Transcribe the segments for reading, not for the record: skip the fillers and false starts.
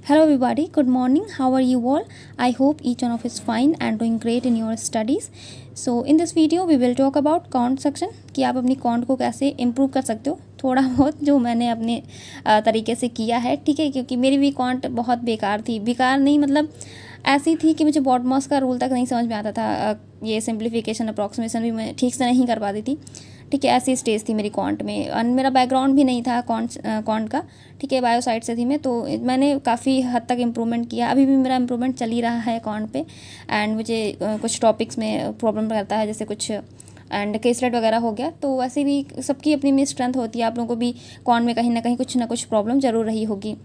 Hello everybody, good morning. How are you all? I hope each one of is fine and doing great in your studies. So in this video we will talk about can't section कि आप अपनी can't को कैसे improve कर सकते हो, थोड़ा बहुत जो मैंने अपने तरीके से किया है, ठीक है। क्योंकि मेरी भी कॉन्ट बहुत बेकार थी, बेकार नहीं मतलब ऐसी थी कि मुझे बॉडमॉस का रूल तक नहीं समझ में आता था, ये सिंप्लीफिकेशन अप्रॉक्सीमेशन भी मैं ठीक से नहीं कर पाती थी, ठीक है। ऐसी स्टेज थी मेरी कॉन्ट में और मेरा बैकग्राउंड भी नहीं था कॉन्ट का, ठीक है। बायो साइड से थी मैं, तो मैंने काफ़ी हद तक इम्प्रूवमेंट किया। अभी भी मेरा इम्प्रूवमेंट चल ही रहा है कॉन्ट पे। एंड मुझे कुछ टॉपिक्स में प्रॉब्लम करता है, जैसे कुछ एंड केसलेट वगैरह हो गया। तो वैसे भी सबकी अपनी अपनी स्ट्रेंथ होती है, आप लोगों को भी कॉन्ट में कहीं ना कहीं कुछ ना कुछ प्रॉब्लम ज़रूर रही होगी,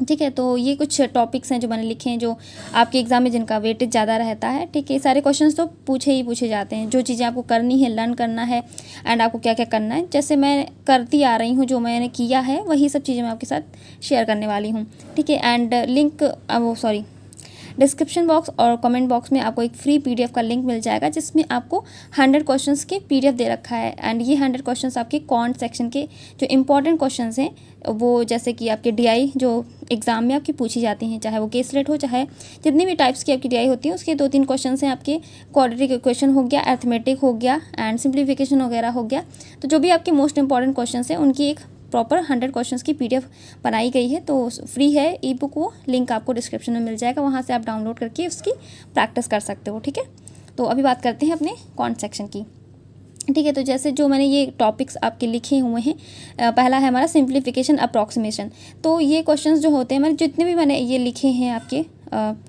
ठीक है। तो ये कुछ टॉपिक्स हैं जो मैंने लिखे हैं, जो आपके एग्ज़ाम में जिनका वेटेज ज़्यादा रहता है, ठीक है। ये सारे क्वेश्चंस तो पूछे जाते हैं, जो चीज़ें आपको करनी है, लर्न करना है एंड आपको क्या क्या करना है। जैसे मैं करती आ रही हूँ, जो मैंने किया है वही सब चीज़ें मैं आपके साथ शेयर करने वाली हूँ, ठीक है। एंड लिंक डिस्क्रिप्शन बॉक्स और कमेंट बॉक्स में आपको एक फ्री पीडीएफ का लिंक मिल जाएगा, जिसमें आपको 100 क्वेश्चंस के पीडीएफ दे रखा है। एंड ये 100 क्वेश्चंस आपके कॉन्ट सेक्शन के जो इंपॉर्टेंट क्वेश्चंस हैं, वो जैसे कि आपके डीआई जो एग्ज़ाम में आपकी पूछी जाती हैं, चाहे वो केसलेट हो, चाहे जितनी भी टाइप्स की आपकी डीआई होती है, उसके 2-3 क्वेश्चन हैं आपके। क्वाड्रेटिक इक्वेशन हो गया, अर्थमेटिक हो गया एंड सिंप्लीफिकेशन वगैरह हो गया। तो जो भी आपके मोस्ट इंपॉर्टेंट क्वेश्चन हैं, उनकी एक प्रॉपर 100 क्वेश्चंस की पीडीएफ बनाई गई है। तो फ्री है ई बुक, वो लिंक आपको डिस्क्रिप्शन में मिल जाएगा, वहाँ से आप डाउनलोड करके उसकी प्रैक्टिस कर सकते हो, ठीक है। तो अभी बात करते हैं अपने कॉन्ट सेक्शन की, ठीक है। तो जैसे जो मैंने ये टॉपिक्स आपके लिखे हुए हैं, पहला है हमारा सिंप्लीफिकेशन अप्रॉक्सीमेशन। तो ये क्वेश्चंस जो होते हैं मैंने जितने भी मैंने ये लिखे हैं आपके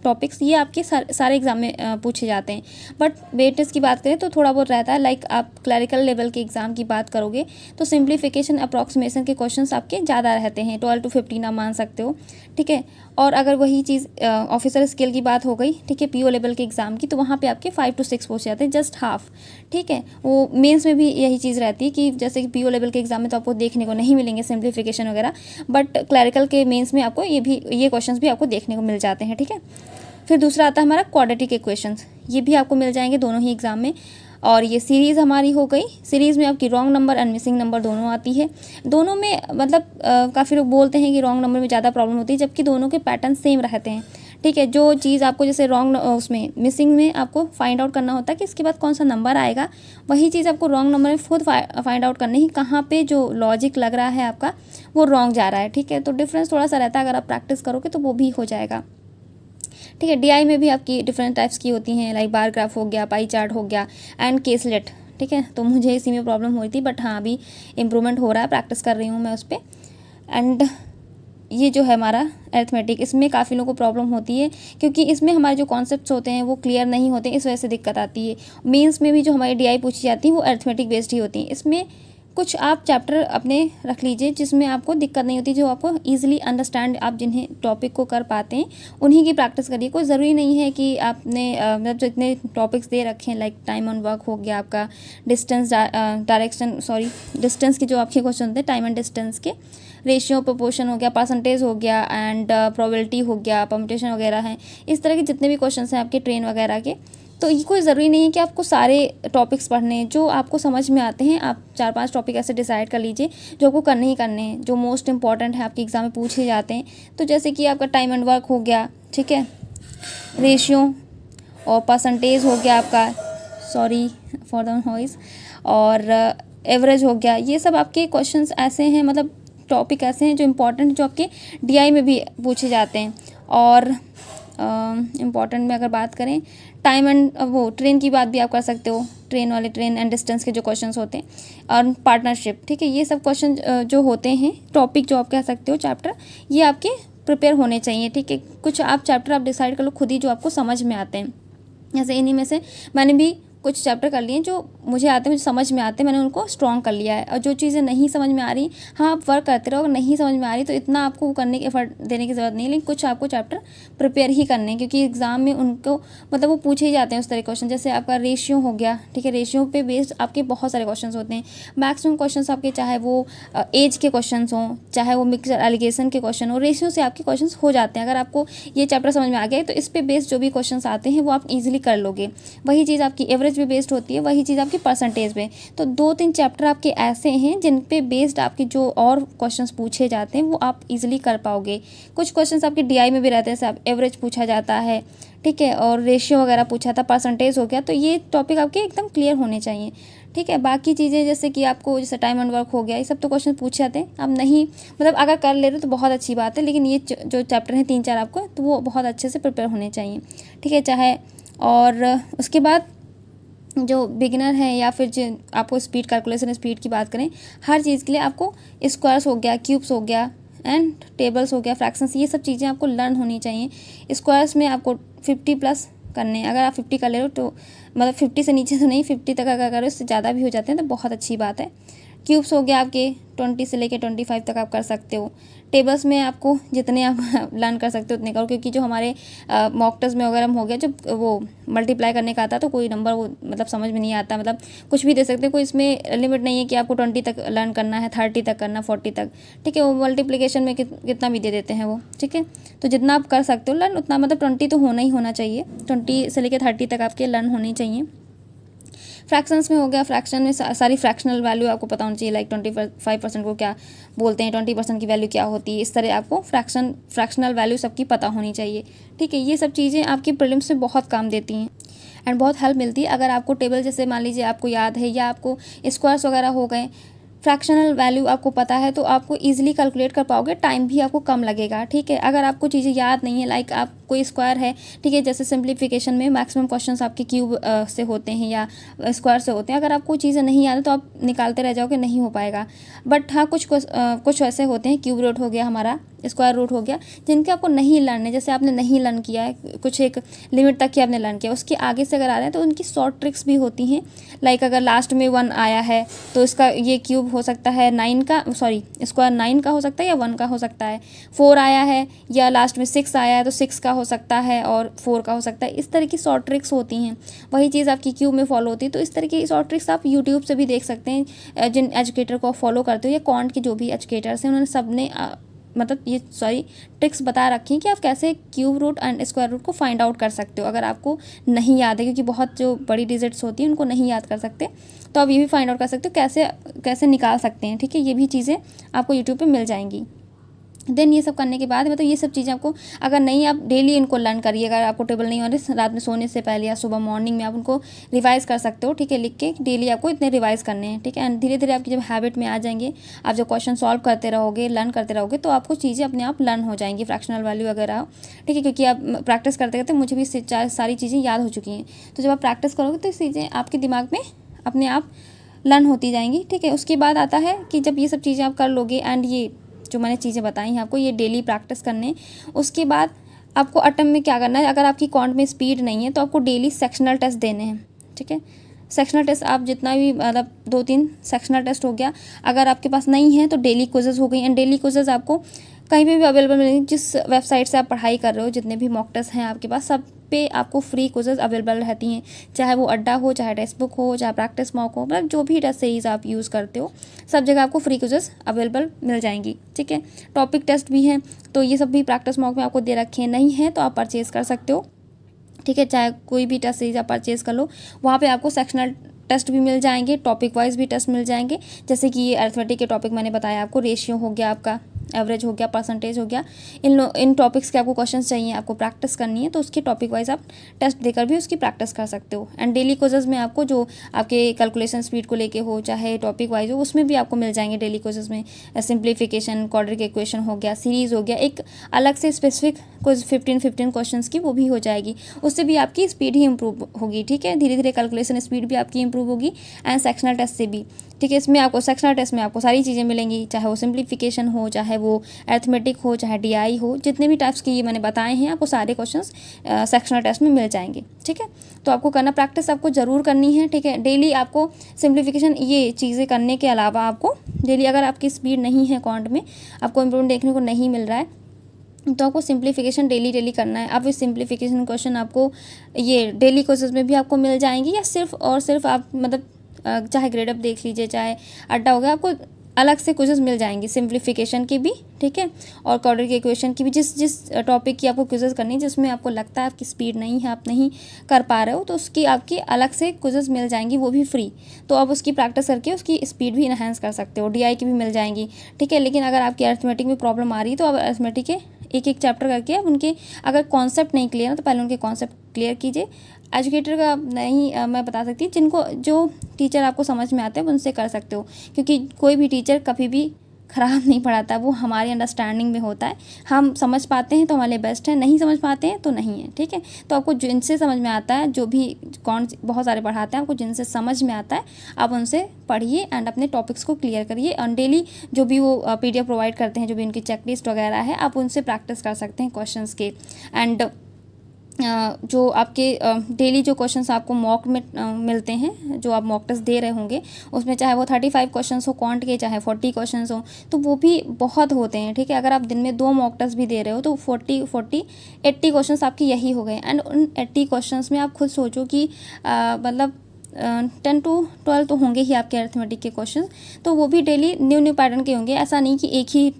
टॉपिक्स, ये आपके सारे एग्जाम में पूछे जाते हैं। बट वेटेज की बात करें तो थोड़ा बहुत रहता है, लाइक आप क्लरिकल लेवल के एग्ज़ाम की बात करोगे तो सिंप्लीफिकेशन अप्रॉक्सीमेशन के क्वेश्चंस आपके ज़्यादा रहते हैं, 12 to 15 आप मान सकते हो, ठीक है। और अगर वही चीज़ ऑफिसर स्केल की बात हो गई, ठीक है, पीओ लेवल के एग्ज़ाम की, तो वहाँ पे आपके 5 to 6 पूछे जाते हैं, जस्ट हाफ, ठीक है। वो मेंस में भी यही चीज़ रहती है कि जैसे कि पीओ लेवल के एग्ज़ाम में तो आपको देखने को नहीं मिलेंगे सिंप्लीफिकेशन वगैरह, बट क्लरिकल के मेंस में आपको ये क्वेश्चंस भी आपको देखने को मिल जाते हैं, ठीक है। फिर दूसरा आता है हमारा क्वाड्रेटिक इक्वेशंस, ये भी आपको मिल जाएंगे दोनों ही एग्ज़ाम में। और ये सीरीज़ हमारी हो गई, सीरीज़ में आपकी wrong number and missing number दोनों आती है। दोनों में मतलब काफ़ी लोग बोलते हैं कि रॉन्ग नंबर में ज़्यादा प्रॉब्लम होती है, जबकि दोनों के पैटर्न सेम रहते हैं, ठीक है। जो चीज़ आपको जैसे रॉन्ग उसमें मिसिंग में आपको फाइंड आउट करना होता है कि इसके बाद कौन सा नंबर आएगा, वही चीज़ आपको रॉन्ग नंबर में खुद फाइंड आउट करनी है, कहाँ पे जो लॉजिक लग रहा है आपका वो रॉन्ग जा रहा है, ठीक है। तो डिफरेंस थोड़ा सा रहता है, अगर आप प्रैक्टिस करोगे तो वो भी हो जाएगा, ठीक है। डीआई में भी आपकी डिफरेंट टाइप्स की होती हैं, लाइक बार ग्राफ हो गया, पाई चार्ट हो गया एंड केसलेट, ठीक है। तो मुझे इसी में प्रॉब्लम हुई थी, बट हाँ अभी इम्प्रूवमेंट हो रहा है, प्रैक्टिस कर रही हूँ मैं उस पर। एंड ये जो है हमारा अरिथमेटिक, इसमें काफ़ी लोगों को प्रॉब्लम होती है, क्योंकि इसमें हमारे जो कॉन्सेप्ट्स होते हैं वो क्लियर नहीं होते, इस वजह से दिक्कत आती है। मेंस में भी जो हमारी डीआई पूछी जाती है वो अरिथमेटिक बेस्ड ही होती है। इसमें कुछ आप चैप्टर अपने रख लीजिए जिसमें आपको दिक्कत नहीं होती, जो आपको ईजिली अंडरस्टैंड, आप जिन्हें टॉपिक को कर पाते हैं उन्हीं की प्रैक्टिस करिए। कोई ज़रूरी नहीं है कि आपने मतलब जितने टॉपिक्स दे रखे हैं, लाइक टाइम ऑन वर्क हो गया, आपका डिस्टेंस डिस्टेंस के जो आपके क्वेश्चन होते हैं, टाइम एंड डिस्टेंस के, रेशियो प्रोपोर्शन हो गया, परसेंटेज हो गया एंड प्रोबेबिलिटी हो गया, परम्यूटेशन वगैरह हैं, इस तरह के जितने भी क्वेश्चन हैं आपके ट्रेन वगैरह के। तो ये कोई ज़रूरी नहीं है कि आपको सारे टॉपिक्स पढ़ने हैं, जो आपको समझ में आते हैं आप 4-5 टॉपिक ऐसे डिसाइड कर लीजिए जो आपको करने ही करने हैं, जो मोस्ट इंपॉर्टेंट है आपके एग्ज़ाम में पूछे जाते हैं। तो जैसे कि आपका टाइम एंड वर्क हो गया, ठीक है, रेशियो और परसेंटेज हो गया आपका, सॉरी फॉर द नॉइस, और एवरेज हो गया। ये सब आपके क्वेश्चंस ऐसे हैं, मतलब टॉपिक ऐसे हैं जो इम्पॉर्टेंट, जो आपके डीआई में भी पूछे जाते हैं। और इम्पॉर्टेंट में अगर बात करें, टाइम एंड वो ट्रेन की बात भी आप कर सकते हो, ट्रेन एंड डिस्टेंस के जो क्वेश्चंस होते हैं, और पार्टनरशिप, ठीक है। ये सब क्वेश्चन जो होते हैं, टॉपिक जो आप कह सकते हो, चैप्टर, ये आपके प्रिपेयर होने चाहिए, ठीक है। कुछ आप चैप्टर आप डिसाइड कर लो खुद ही, जो आपको समझ में आते हैं। जैसे इन्हीं में से मैंने भी कुछ चैप्टर कर लिए जो मुझे आते हैं, मुझे समझ में आते हैं, मैंने उनको स्ट्रॉन्ग कर लिया है। और जो चीज़ें नहीं समझ में आ रही, हाँ आप वर्क करते रहो, अगर नहीं समझ में आ रही तो इतना आपको करने के एफर्ट देने की ज़रूरत नहीं है, लेकिन कुछ आपको चैप्टर प्रिपेयर ही करने हैं, क्योंकि एग्ज़ाम में उनको मतलब वो पूछे ही जाते हैं उस तरह के क्वेश्चन। जैसे आपका रेशियो हो गया, ठीक है, रेशियो पे बेस्ड आपके बहुत सारे क्वेश्चन होते हैं। मैक्सिमम क्वेश्चन आपके, चाहे वो एज के क्वेश्चन हों, चाहे वो मिक्सर एलिगेशन के क्वेश्चन हो, रेशियो से आपके क्वेश्चन हो जाते हैं। अगर आपको ये चैप्टर समझ में आ गया तो इस पर बेस्ड जो भी क्वेश्चन आते हैं वो आप ईजिली कर लोगे। वही चीज़ आपकी एवरेज एवरेज पे बेस्ड होती है, वही चीज़ आपकी परसेंटेज पे। तो 2-3 चैप्टर आपके ऐसे हैं जिन पे बेस्ड आपके जो और क्वेश्चंस पूछे जाते हैं वो आप इजीली कर पाओगे। कुछ क्वेश्चंस आपके डीआई में भी रहते हैं, जैसे एवरेज पूछा जाता है, ठीक है, और रेशियो वगैरह पूछा था, परसेंटेज हो गया, तो ये टॉपिक आपके एकदम क्लियर होने चाहिए, ठीक है। बाकी चीज़ें जैसे कि आपको जैसे टाइम एंड वर्क हो गया, ये सब तो क्वेश्चन पूछे जाते हैं। अब नहीं मतलब अगर कर ले रहे हो तो बहुत अच्छी बात है, लेकिन ये जो चैप्टर हैं 3-4 आपको, तो वो बहुत अच्छे से प्रिपेयर होने चाहिए, ठीक है। चाहे और उसके बाद जो बिगिनर है या फिर जो आपको स्पीड कैलकुलेशन स्पीड की बात करें, हर चीज़ के लिए आपको स्क्वायर्स हो गया, क्यूब्स हो गया एंड टेबल्स हो गया, फ्रैक्शंस, ये सब चीज़ें आपको लर्न होनी चाहिए। स्क्वायर्स में आपको 50+ करने हैं, अगर आप 50 कर ले रहे हो तो मतलब 50 से नीचे तो नहीं, 50 तक अगर करो, उससे ज़्यादा भी हो जाते हैं तो बहुत अच्छी बात है। क्यूब्स हो गया आपके 20 से लेके 25 तक आप कर सकते हो। टेबल्स में आपको जितने आप लर्न कर सकते हो उतने करो, क्योंकि जो हमारे मॉक टेस्ट में वगैरह हो गया, जब वो मल्टीप्लाई करने का आता तो कोई नंबर वो मतलब समझ में नहीं आता, मतलब कुछ भी दे सकते हैं, कोई इसमें लिमिट नहीं है कि आपको 20 तक लर्न करना है, 30 तक करना, 40 तक, ठीक है। वो मल्टीप्लिकेशन में कितना भी दे देते हैं वो, ठीक है। तो जितना आप कर सकते हो लर्न उतना, मतलब 20 तो होना ही होना चाहिए, 20 से लेकर 30 तक आपके लर्न होनी चाहिए। फ्रैक्शंस में हो गया, फ्रैक्शन में सारी फ्रैक्शनल वैल्यू आपको पता होनी चाहिए, लाइक 25% को क्या बोलते हैं, 20% की वैल्यू क्या होती है, इस तरह आपको फ्रैक्शनल वैल्यू सबकी पता होनी चाहिए, ठीक है। ये सब चीज़ें आपकी प्रीलिम्स में बहुत काम देती हैं एंड बहुत हेल्प मिलती है। अगर आपको टेबल जैसे मान लीजिए आपको याद है, या आपको स्क्वायर्स वगैरह हो गए, फ्रैक्शनल वैल्यू आपको पता है, तो आपको इजीली कैलकुलेट कर पाओगे, टाइम भी आपको कम लगेगा, ठीक है। अगर आपको चीज़ें याद नहीं है, लाइक आप कोई स्क्वायर है, ठीक है, जैसे सिंप्लीफिकेशन में मैक्सिमम क्वेश्चंस आपके क्यूब से होते हैं या स्क्वायर से होते हैं, अगर आपको चीज़ें नहीं याद है तो आप निकालते रह जाओगे, नहीं हो पाएगा। बट हाँ, कुछ ऐसे होते हैं, क्यूब रूट हो गया हमारा, स्क्वायर रूट हो गया, जिनके आपको नहीं लर्न है, जैसे आपने नहीं लर्न किया है, कुछ एक लिमिट तक ही आपने लर्न किया, उसके आगे से अगर आ रहे हैं तो उनकी शॉर्ट ट्रिक्स भी होती हैं। लाइक अगर लास्ट में 1 आया है तो इसका ये क्यूब हो सकता है 9 का, सॉरी स्क्वायर 9 का हो सकता है या 1 का हो सकता है। 4 आया है या लास्ट में 6 आया है तो 6 का हो सकता है और 4 का हो सकता है। इस तरह की शॉर्ट ट्रिक्स होती हैं, वही चीज़ आपकी क्यूब में फॉलो होती है। तो इस तरह की शॉर्ट ट्रिक्स आप यूट्यूब से भी देख सकते हैं, जिन एजुकेटर को फॉलो करते हो या क्वांट के जो भी एजुकेटर्स हैं, उन्होंने सबने मतलब ये ट्रिक्स बता रखी हैं कि आप कैसे cube root and square root को फाइंड आउट कर सकते हो। अगर आपको नहीं याद है, क्योंकि बहुत जो बड़ी डिजिट्स होती हैं उनको नहीं याद कर सकते, तो आप ये भी फाइंड आउट कर सकते हो कैसे कैसे निकाल सकते हैं, ठीक है। ये भी चीज़ें आपको यूट्यूब पे मिल जाएंगी। देन ये सब करने के बाद मतलब ये सब चीज़ें आपको, अगर नहीं आप डेली इनको लर्न करिए, अगर आपको टेबल नहीं हो रही, रात में सोने से पहले या सुबह मॉर्निंग में आप उनको रिवाइज़ कर सकते हो, ठीक है, लिख के डेली आपको इतने रिवाइज़ करने हैं, ठीक है। एंड धीरे धीरे आपकी जब हैबिट में आ जाएंगे, आप जब क्वेश्चन सॉल्व करते रहोगे, लर्न करते रहोगे, तो आपको चीज़ें अपने आप लर्न हो जाएंगी, फ्रैक्शनल वैल्यू वगैरह, ठीक है, क्योंकि आप प्रैक्टिस करते करते मुझे भी सारी चीज़ें याद हो चुकी हैं। तो जब आप प्रैक्टिस करोगे तो चीज़ें आपके दिमाग में अपने आप लर्न होती जाएंगी, ठीक है। उसके बाद आता है कि जब ये सब चीज़ें आप कर लोगे, एंड ये जो मैंने चीज़ें बताई हैं आपको, ये डेली प्रैक्टिस करने, उसके बाद आपको अटेम्प्ट में क्या करना है, अगर आपकी क्वांट में स्पीड नहीं है तो आपको डेली सेक्शनल टेस्ट देने हैं, ठीक है। सेक्शनल टेस्ट आप जितना भी मतलब 2-3 सेक्शनल टेस्ट हो गया, अगर आपके पास नहीं है तो डेली क्विज़ेस हो गई। एंड डेली क्विज़ेस आपको कहीं पे भी अवेलेबल मिलेंगे, जिस वेबसाइट से आप पढ़ाई कर रहे हो, जितने भी मॉक टेस्ट हैं आपके पास, सब पे आपको फ्री क्विज़ेस अवेलेबल रहती हैं, चाहे वो अड्डा हो, चाहे टेक्स्ट बुक हो, चाहे प्रैक्टिस मॉक हो, मतलब जो भी टेस्ट सीरीज आप यूज़ करते हो, सब जगह आपको फ्री क्विज़ेस अवेलेबल मिल जाएंगी, ठीक है। टॉपिक टेस्ट भी हैं, तो ये सब भी प्रैक्टिस मॉक में आपको दे रखे हैं, नहीं है तो आप परचेज़ कर सकते हो, ठीक है। चाहे कोई भी टेस्ट सीरीज आप परचेज़ कर लो, वहाँ पे आपको सेक्शनल टेस्ट भी मिल जाएंगे, टॉपिक वाइज भी टेस्ट मिल जाएंगे, जैसे कि ये अर्थमेटिक के टॉपिक मैंने बताया आपको, रेशियो हो गया आपका, एवरेज हो गया, परसेंटेज हो गया, इन टॉपिक्स के आपको क्वेश्चंस चाहिए, आपको प्रैक्टिस करनी है, तो उसके टॉपिक वाइज आप टेस्ट देकर भी उसकी प्रैक्टिस कर सकते हो। एंड डेली क्विज़ेस में आपको जो आपके कैलकुलेशन स्पीड को लेके हो, चाहे टॉपिक वाइज हो, उसमें भी आपको मिल जाएंगे डेली क्विज़ेस में। सिंप्लीफिकेशन, क्वाड्रेटिक इक्वेशन हो गया, सीरीज हो गया, एक अलग से स्पेसिफिक कुछ 15 क्वेश्चंस की वो भी हो जाएगी, उससे भी आपकी स्पीड ही इंप्रूव होगी, ठीक है। धीरे धीरे कैलकुलेशन स्पीड भी आपकी इंप्रूव होगी, एंड सेक्शनल टेस्ट से भी, ठीक है। इसमें आपको सेक्शनल टेस्ट में आपको सारी चीज़ें मिलेंगी, चाहे वो सिंप्लीफिकेशन हो, चाहे वो अर्थमेटिक हो, चाहे डीआई हो, जितने भी टाइप्स की ये मैंने बताए हैं, आपको सारे क्वेश्चंस सेक्शनल टेस्ट में मिल जाएंगे, ठीक है। तो आपको करना, प्रैक्टिस आपको ज़रूर करनी है, ठीक है। डेली आपको सिंप्लीफिकेशन, ये चीज़ें करने के अलावा आपको डेली, अगर आपकी स्पीड नहीं है क्वांट में, आपको इम्प्रूवमेंट देखने को नहीं मिल रहा है, तो आपको सिंप्लीफिकेशन डेली करना है। अब इस सिंप्लीफिकेशन क्वेश्चन आपको ये डेली क्वेश्चन में भी आपको मिल जाएंगी, या सिर्फ और सिर्फ आप मतलब चाहे ग्रेड अप देख लीजिए, चाहे अड्डा हो गया, आपको अलग से क्विज़ेस मिल जाएंगे, सिंप्लीफिकेशन की भी, ठीक है, और क्वाड्रेटिक इक्वेशन की भी। जिस टॉपिक की आपको क्विज़ेस करनी है, जिसमें आपको लगता है आपकी स्पीड नहीं है, आप नहीं कर पा रहे हो, तो उसकी आपकी अलग से क्विज़ेस मिल जाएंगी, वो भी फ्री। तो आप उसकी प्रैक्टिस करके उसकी स्पीड भी इन्हांस कर सकते हो। डीआई की भी मिल जाएंगी, ठीक है। लेकिन अगर आपकी अरिथमेटिक में प्रॉब्लम आ रही है तो आप अरिथमेटिक के एक एक चैप्टर करके आप उनके अगर कॉन्सेप्ट नहीं क्लियर है तो पहले उनके कॉन्सेप्ट क्लियर कीजिए। एजुकेटर का नहीं मैं बता सकती, जिनको जो टीचर आपको समझ में आते हैं उनसे कर सकते हो, क्योंकि कोई भी टीचर कभी भी ख़राब नहीं पढ़ाता, वो हमारी अंडरस्टैंडिंग में होता है। हम समझ पाते हैं तो हमारे लिए बेस्ट है, नहीं समझ पाते हैं तो नहीं है, ठीक है। तो आपको जिनसे समझ में आता है, जो भी बहुत सारे पढ़ाते हैं, आपको जिनसे समझ में आता है आप उनसे पढ़िए एंड अपने टॉपिक्स को क्लियर करिए। और डेली जो भी वो पीडीएफ प्रोवाइड करते हैं, जो भी उनकी चेकलिस्ट वगैरह है, आप उनसे प्रैक्टिस कर सकते हैं क्वेश्चंस के। एंड जो आपके डेली जो क्वेश्चंस आपको मॉक में मिलते हैं, जो आप मॉक टेस्ट दे रहे होंगे, उसमें चाहे वो 35 क्वेश्चंस हो क्वांट के, चाहे 40 क्वेश्चंस हो, तो वो भी बहुत होते हैं, ठीक है। अगर आप दिन में 2 मॉक टेस्ट भी दे रहे हो तो 80 क्वेश्चंस आपके यही हो गए। एंड उन 80 क्वेश्चंस में आप खुद सोचो कि मतलब 10 to 12 तो होंगे ही आपके अरिथमेटिक के क्वेश्चन, तो वो भी डेली न्यू पैटर्न के होंगे। ऐसा नहीं कि एक ही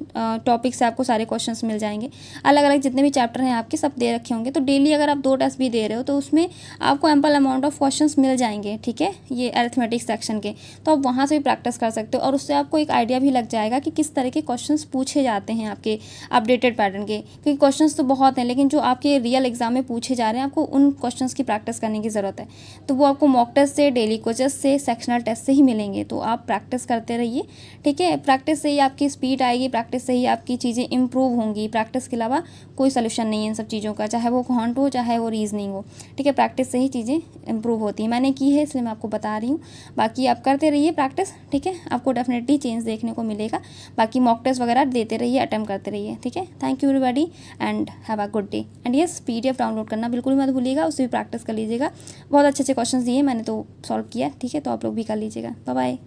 टॉपिक से आपको सारे क्वेश्चंस मिल जाएंगे, अलग अलग जितने भी चैप्टर हैं आपके सब दे रखे होंगे। तो डेली अगर आप 2 टेस्ट भी दे रहे हो तो उसमें आपको एम्पल अमाउंट ऑफ क्वेश्चंस मिल जाएंगे, ठीक है, ये अरिथमेटिक सेक्शन के। तो आप वहाँ से भी प्रैक्टिस कर सकते हो और उससे आपको एक आइडिया भी लग जाएगा कि किस तरह के क्वेश्चन पूछे जाते हैं आपके अपडेटेड पैटर्न के, क्योंकि क्वेश्चन तो बहुत हैं, लेकिन जो आपके रियल एग्जाम में पूछे जा रहे हैं आपको उन क्वेश्चन की प्रैक्टिस करने की ज़रूरत है। तो वो आपको मॉक टेस्ट से, डेली क्विज़ेस से, सेक्शनल टेस्ट से ही मिलेंगे। तो आप प्रैक्टिस करते रहिए, ठीक है। प्रैक्टिस से ही आपकी स्पीड आएगी, प्रैक्टिस से ही आपकी चीज़ें इंप्रूव होंगी। प्रैक्टिस के अलावा कोई सोल्यूशन नहीं है इन सब चीज़ों का, चाहे वो क्वांट हो चाहे वो रीजनिंग हो, ठीक है। प्रैक्टिस से ही चीज़ें इंप्रूव होती हैं। मैंने की है इसलिए मैं आपको बता रही हूँ। बाकी आप करते रहिए प्रैक्टिस, ठीक है, आपको डेफिनेटली चेंज देखने को मिलेगा। बाकी मॉक टेस्ट वगैरह देते रहिए, अटेम्प्ट करते रहिए, ठीक है। Thank you everybody and have a good day. And yes, PDF download करना बिल्कुल मत भूलिएगा, उससे भी प्रैक्टिस कर लीजिएगा। बहुत अच्छे अच्छे क्वेश्चन दिए मैंने, तो सॉल्व किया, ठीक है। तो आप लोग भी कर लीजिएगा। Bye bye.